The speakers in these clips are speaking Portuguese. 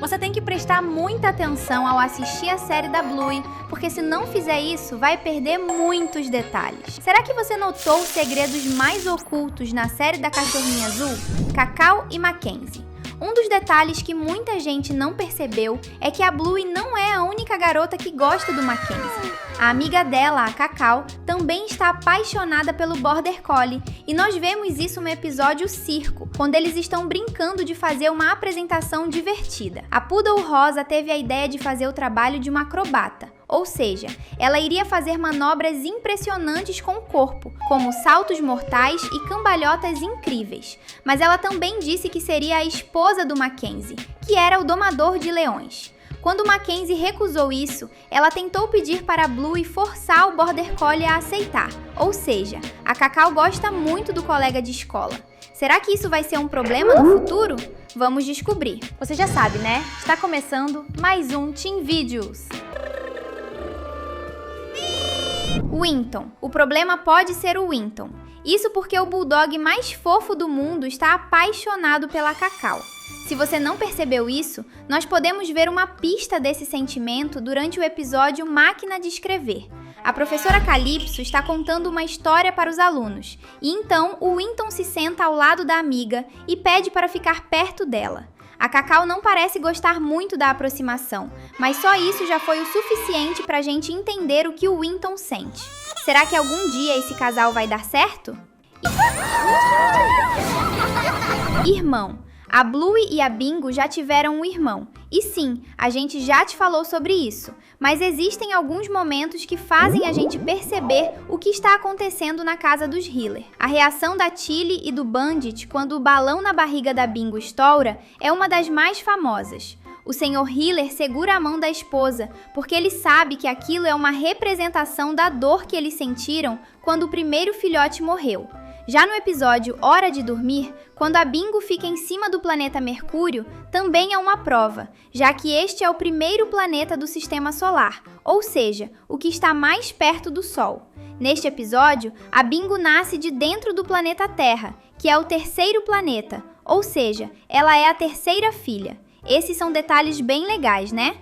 Você tem que prestar muita atenção ao assistir a série da Bluey, porque se não fizer isso, vai perder muitos detalhes. Será que você notou os segredos mais ocultos na série da Cachorrinha Azul? Cacau e Mackenzie. Um dos detalhes que muita gente não percebeu é que a Bluey não é a única garota que gosta do Mackenzie. A amiga dela, a Cacau, também está apaixonada pelo Border Collie, e nós vemos isso no episódio Circo, quando eles estão brincando de fazer uma apresentação divertida. A Poodle Rosa teve a ideia de fazer o trabalho de uma acrobata, ou seja, ela iria fazer manobras impressionantes com o corpo, como saltos mortais e cambalhotas incríveis. Mas ela também disse que seria a esposa do Mackenzie, que era o domador de leões. Quando Mackenzie recusou isso, ela tentou pedir para a Bluey forçar o Border Collie a aceitar, ou seja, a Cacau gosta muito do colega de escola. Será que isso vai ser um problema no futuro? Vamos descobrir. Você já sabe, né? Está começando mais um Teen Videos. Winton. O problema pode ser o Winton. Isso porque o bulldog mais fofo do mundo está apaixonado pela Cacau. Se você não percebeu isso, nós podemos ver uma pista desse sentimento durante o episódio Máquina de Escrever. A professora Calypso está contando uma história para os alunos, e então o Winton se senta ao lado da amiga e pede para ficar perto dela. A Cacau não parece gostar muito da aproximação, mas só isso já foi o suficiente para a gente entender o que o Winton sente. Será que algum dia esse casal vai dar certo? Irmão. A Bluey e a Bingo já tiveram um irmão. E sim, a gente já te falou sobre isso. Mas existem alguns momentos que fazem a gente perceber o que está acontecendo na casa dos Hiller. A reação da Tilly e do Bandit quando o balão na barriga da Bingo estoura é uma das mais famosas. O Sr. Hiller segura a mão da esposa, porque ele sabe que aquilo é uma representação da dor que eles sentiram quando o primeiro filhote morreu. Já no episódio Hora de Dormir, quando a Bingo fica em cima do planeta Mercúrio, também é uma prova, já que este é o primeiro planeta do Sistema Solar, ou seja, o que está mais perto do Sol. Neste episódio, a Bingo nasce de dentro do planeta Terra, que é o terceiro planeta, ou seja, ela é a terceira filha. Esses são detalhes bem legais, né?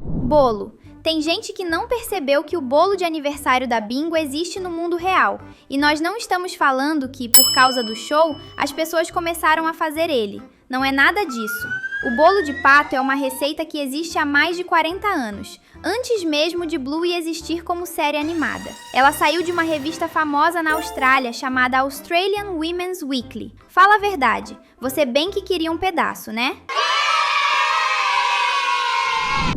Bolo. Tem gente que não percebeu que o bolo de aniversário da Bingo existe no mundo real. E nós não estamos falando que, por causa do show, as pessoas começaram a fazer ele. Não é nada disso. O bolo de pato é uma receita que existe há mais de 40 anos, antes mesmo de Bluey existir como série animada. Ela saiu de uma revista famosa na Austrália chamada Australian Women's Weekly. Fala a verdade, você bem que queria um pedaço, né?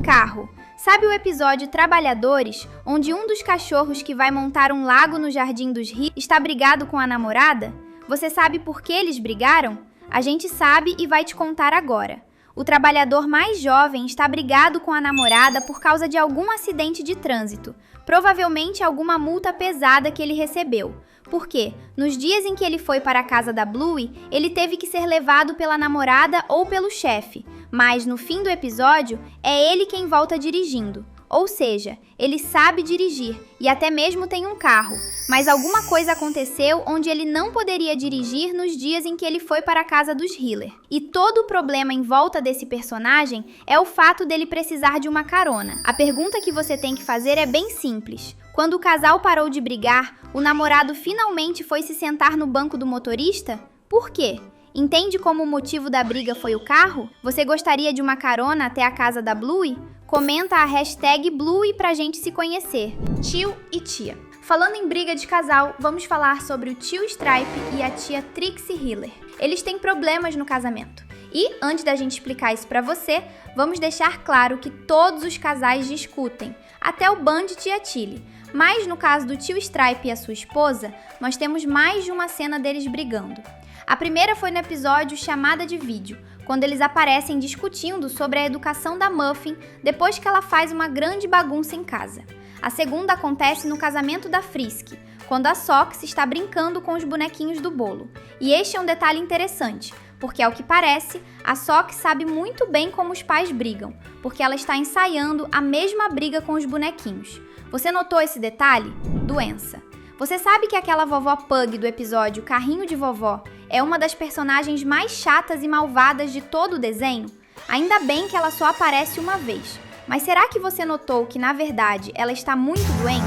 Carro. Sabe o episódio Trabalhadores, onde um dos cachorros que vai montar um lago no Jardim dos Rios está brigado com a namorada? Você sabe por que eles brigaram? A gente sabe e vai te contar agora. O trabalhador mais jovem está brigado com a namorada por causa de algum acidente de trânsito, provavelmente alguma multa pesada que ele recebeu. Porque, nos dias em que ele foi para a casa da Bluey, ele teve que ser levado pela namorada ou pelo chefe, mas no fim do episódio, é ele quem volta dirigindo. Ou seja, ele sabe dirigir e até mesmo tem um carro, mas alguma coisa aconteceu onde ele não poderia dirigir nos dias em que ele foi para a casa dos Hiller. E todo o problema em volta desse personagem é o fato dele precisar de uma carona. A pergunta que você tem que fazer é bem simples. Quando o casal parou de brigar, o namorado finalmente foi se sentar no banco do motorista? Por quê? Entende como o motivo da briga foi o carro? Você gostaria de uma carona até a casa da Bluey? Comenta a hashtag Bluey pra gente se conhecer. Tio e tia. Falando em briga de casal, vamos falar sobre o tio Stripe e a tia Trixie Hiller. Eles têm problemas no casamento. E, antes da gente explicar isso pra você, vamos deixar claro que todos os casais discutem, até o Bandit e a Tilly. Mas no caso do tio Stripe e a sua esposa, nós temos mais de uma cena deles brigando. A primeira foi no episódio Chamada de Vídeo, quando eles aparecem discutindo sobre a educação da Muffin depois que ela faz uma grande bagunça em casa. A segunda acontece no casamento da Frisk, quando a Sox está brincando com os bonequinhos do bolo. E este é um detalhe interessante, porque ao que parece, a Sox sabe muito bem como os pais brigam, porque ela está ensaiando a mesma briga com os bonequinhos. Você notou esse detalhe? Doença. Você sabe que aquela vovó Pug do episódio Carrinho de Vovó É uma das personagens mais chatas e malvadas de todo o desenho. Ainda bem que ela só aparece uma vez. Mas será que você notou que, na verdade, ela está muito doente?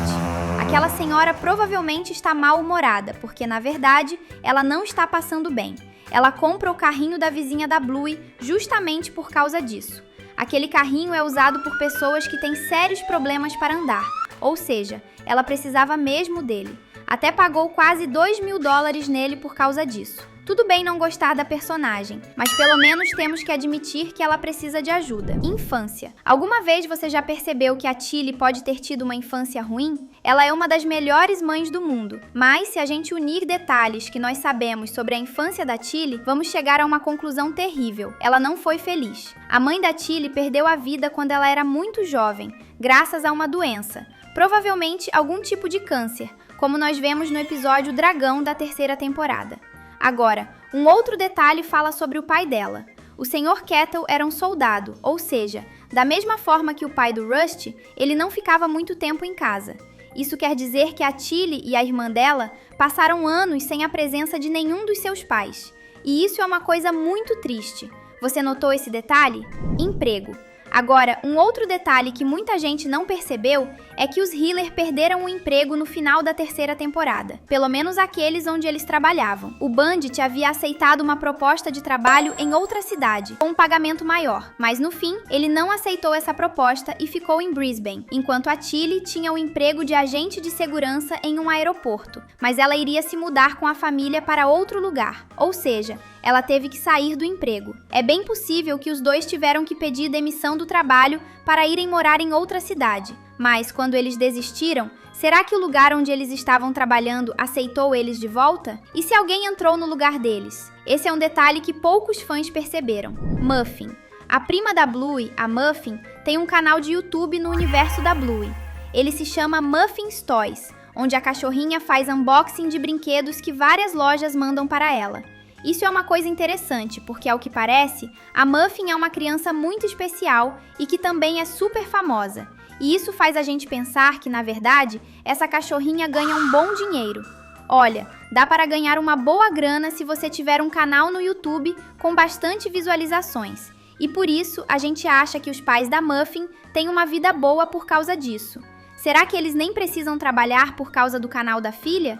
Aquela senhora provavelmente está mal-humorada, porque, na verdade, ela não está passando bem. Ela compra o carrinho da vizinha da Bluey justamente por causa disso. Aquele carrinho é usado por pessoas que têm sérios problemas para andar, ou seja, ela precisava mesmo dele. Até pagou quase $2.000 nele por causa disso. Tudo bem não gostar da personagem, mas pelo menos temos que admitir que ela precisa de ajuda. Infância. Alguma vez você já percebeu que a Tilly pode ter tido uma infância ruim? Ela é uma das melhores mães do mundo, mas se a gente unir detalhes que nós sabemos sobre a infância da Tilly, vamos chegar a uma conclusão terrível. Ela não foi feliz. A mãe da Tilly perdeu a vida quando ela era muito jovem, graças a uma doença. Provavelmente algum tipo de câncer, como nós vemos no episódio Dragão da 3ª temporada. Agora, um outro detalhe fala sobre o pai dela. O Sr. Kettle era um soldado, ou seja, da mesma forma que o pai do Rusty, ele não ficava muito tempo em casa. Isso quer dizer que a Tilly e a irmã dela passaram anos sem a presença de nenhum dos seus pais. E isso é uma coisa muito triste. Você notou esse detalhe? Emprego. Agora, um outro detalhe que muita gente não percebeu é que os Hiller perderam o emprego no final da 3ª temporada, pelo menos aqueles onde eles trabalhavam. O Bandit havia aceitado uma proposta de trabalho em outra cidade, com um pagamento maior, mas no fim, ele não aceitou essa proposta e ficou em Brisbane, enquanto a Tilly tinha o emprego de agente de segurança em um aeroporto, mas ela iria se mudar com a família para outro lugar, ou seja, ela teve que sair do emprego. É bem possível que os dois tiveram que pedir demissão do trabalho para irem morar em outra cidade. Mas, quando eles desistiram, será que o lugar onde eles estavam trabalhando aceitou eles de volta? E se alguém entrou no lugar deles? Esse é um detalhe que poucos fãs perceberam. Muffin. A prima da Bluey, a Muffin, tem um canal de YouTube no universo da Bluey. Ele se chama Muffin's Toys, onde a cachorrinha faz unboxing de brinquedos que várias lojas mandam para ela. Isso é uma coisa interessante, porque, ao que parece, a Muffin é uma criança muito especial e que também é super famosa. E isso faz a gente pensar que, na verdade, essa cachorrinha ganha um bom dinheiro. Olha, dá para ganhar uma boa grana se você tiver um canal no YouTube com bastante visualizações. E por isso, a gente acha que os pais da Muffin têm uma vida boa por causa disso. Será que eles nem precisam trabalhar por causa do canal da filha?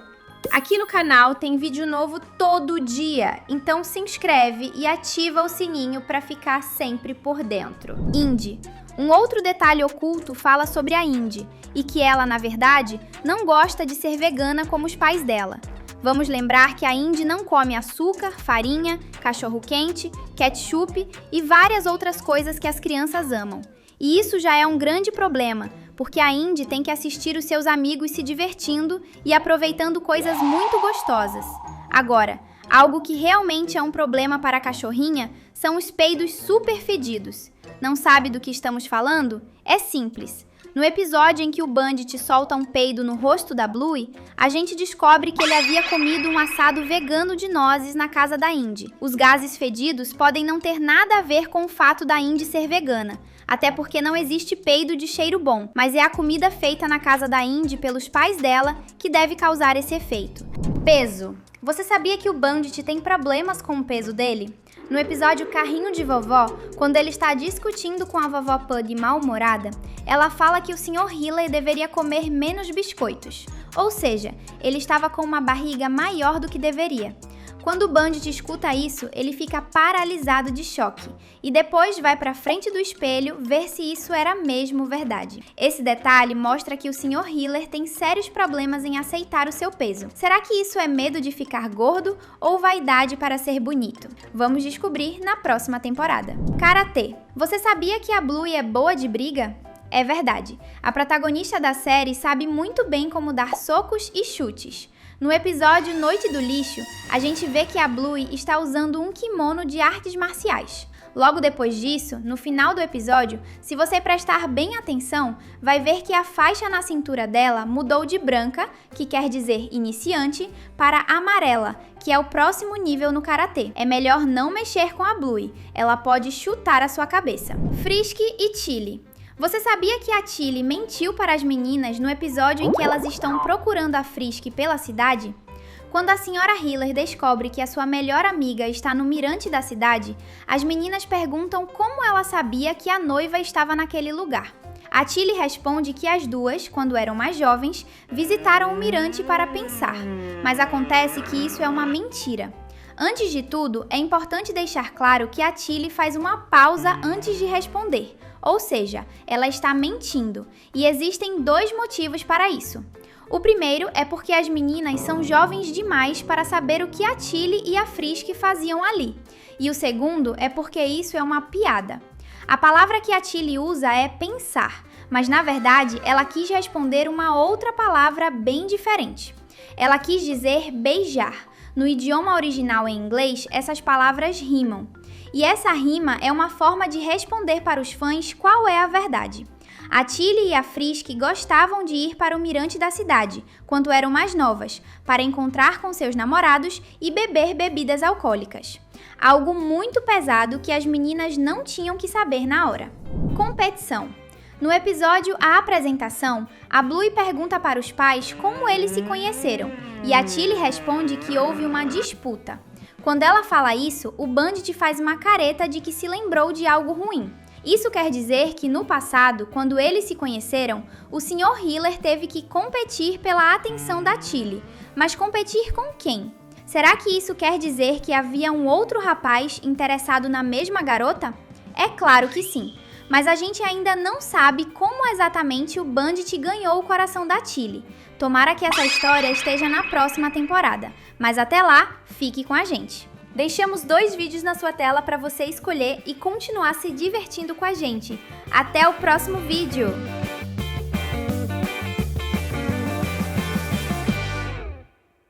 Aqui no canal tem vídeo novo todo dia, então se inscreve e ativa o sininho para ficar sempre por dentro. Indy. Um outro detalhe oculto fala sobre a Indy, e que ela, na verdade, não gosta de ser vegana como os pais dela. Vamos lembrar que a Indy não come açúcar, farinha, cachorro-quente, ketchup e várias outras coisas que as crianças amam. E isso já é um grande problema, porque a Indy tem que assistir os seus amigos se divertindo e aproveitando coisas muito gostosas. Agora, algo que realmente é um problema para a cachorrinha são os peidos super fedidos. Não sabe do que estamos falando? É simples. No episódio em que o Bandit solta um peido no rosto da Bluey, a gente descobre que ele havia comido um assado vegano de nozes na casa da Indy. Os gases fedidos podem não ter nada a ver com o fato da Indy ser vegana, até porque não existe peido de cheiro bom, mas é a comida feita na casa da Indy pelos pais dela que deve causar esse efeito. Peso. Você sabia que o Bandit tem problemas com o peso dele? No episódio Carrinho de Vovó, quando ele está discutindo com a vovó Pug mal-humorada, ela fala que o Sr. Hiller deveria comer menos biscoitos. Ou seja, ele estava com uma barriga maior do que deveria. Quando o Bandit escuta isso, ele fica paralisado de choque e depois vai para frente do espelho ver se isso era mesmo verdade. Esse detalhe mostra que o Sr. Hiller tem sérios problemas em aceitar o seu peso. Será que isso é medo de ficar gordo ou vaidade para ser bonito? Vamos descobrir na próxima temporada. Karatê. Você sabia que a Bluey é boa de briga? É verdade. A protagonista da série sabe muito bem como dar socos e chutes. No episódio Noite do Lixo, a gente vê que a Bluey está usando um kimono de artes marciais. Logo depois disso, no final do episódio, se você prestar bem atenção, vai ver que a faixa na cintura dela mudou de branca, que quer dizer iniciante, para amarela, que é o próximo nível no karatê. É melhor não mexer com a Bluey, ela pode chutar a sua cabeça. Frisky e Tilly. Você sabia que a Tilly mentiu para as meninas no episódio em que elas estão procurando a Frisky pela cidade? Quando a senhora Hiller descobre que a sua melhor amiga está no mirante da cidade, as meninas perguntam como ela sabia que a noiva estava naquele lugar. A Tilly responde que as duas, quando eram mais jovens, visitaram o mirante para pensar, mas acontece que isso é uma mentira. Antes de tudo, é importante deixar claro que a Tilly faz uma pausa antes de responder, ou seja, ela está mentindo, e existem 2 motivos para isso. O primeiro é porque as meninas são jovens demais para saber o que a Tilly e a Frisk faziam ali, e o segundo é porque isso é uma piada. A palavra que a Tilly usa é pensar, mas na verdade ela quis responder uma outra palavra bem diferente. Ela quis dizer beijar. No idioma original em inglês, essas palavras rimam. E essa rima é uma forma de responder para os fãs qual é a verdade. A Tilly e a Frisk gostavam de ir para o mirante da cidade, quando eram mais novas, para encontrar com seus namorados e beber bebidas alcoólicas. Algo muito pesado que as meninas não tinham que saber na hora. Competição. No episódio A Apresentação, a Bluey pergunta para os pais como eles se conheceram, e a Tilly responde que houve uma disputa. Quando ela fala isso, o Bandit faz uma careta de que se lembrou de algo ruim. Isso quer dizer que no passado, quando eles se conheceram, o Sr. Hiller teve que competir pela atenção da Tilly. Mas competir com quem? Será que isso quer dizer que havia um outro rapaz interessado na mesma garota? É claro que sim, mas a gente ainda não sabe como exatamente o Bandit ganhou o coração da Tilly. Tomara que essa história esteja na próxima temporada, mas até lá, fique com a gente. Deixamos 2 vídeos na sua tela para você escolher e continuar se divertindo com a gente. Até o próximo vídeo!